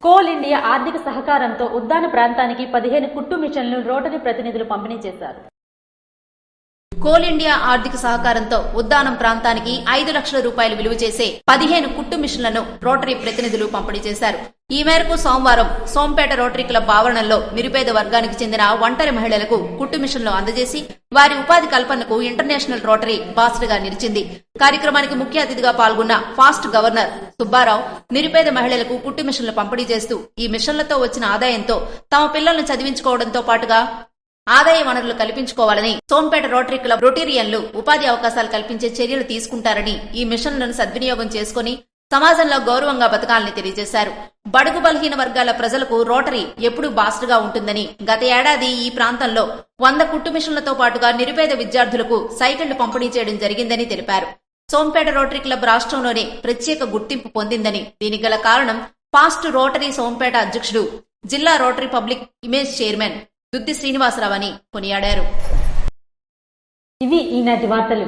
Coal India ఆర్థిక సహకారంతో ఉద్దాన ప్రాంతానికి 15 కుట్టు మిషన్లు రోటరీ ప్రతినిధులు పంపిణీ చేశారు. కోల్ ఇండియా ఆర్థిక సహకారంతో ఉద్దానం ప్రాంతానికి 5 లక్షల రూపాయలు విలువ చేసే 15 కుట్టు మిషన్లను రోటరీ ప్రతినిధులు పంపిణీ చేశారు. ఈ మేరకు సోమవారం సోంపేట రోటరీ క్లబ్ ఆవరణలో నిరుపేద వర్గానికి చెందిన ఒంటరి మహిళలకు కుట్టు మిషన్లు అందజేసి వారి ఉపాధి కల్పనకు ఇంటర్నేషనల్ రోటరీ బాస్టర్ గా నిలిచింది. కార్యక్రమానికి ముఖ్య అతిథిగా పాల్గొన్న ఫాస్ట్ గవర్నర్ సుబ్బారావు నిరుపేద మహిళలకు కుట్టు మిషన్లు పంపిణీ చేస్తూ ఈ మిషన్లతో వచ్చిన ఆదాయంతో తమ పిల్లలను చదివించుకోవడంతో పాటుగా ఆదాయ వనరులు కల్పించుకోవాలని సోంపేట రోటరీ క్లబ్ రొటేరియన్లు ఉపాధి అవకాశాలు కల్పించే చర్యలు తీసుకుంటారని ఈ మిషన్లను సద్వినియోగం చేసుకుని సమాజంలో గౌరవంగా బతకాలని తెలియజేశారు. బడుగు బలహీన వర్గాల ప్రజలకు రోటరీ ఎప్పుడూ బాస్ట్గా ఉంటుందని గత ఏడాది ఈ ప్రాంతంలో 100 కుట్టు మిషన్లతో పాటుగా నిరుపేద విద్యార్థులకు సైకిళ్లు పంపిణీ చేయడం జరిగిందని తెలిపారు. సోంపేట రోటరీ క్లబ్ రాష్ట్రంలోనే ప్రత్యేక గుర్తింపు పొందిందని దీనికి గల కారణం ఫాస్ట్ రోటరీ సోంపేట అధ్యక్షుడు జిల్లా rotary public image chairman Duddi Srinivasarao అని కొనియాడారు. ఇవి ఈనాటి వార్తలు.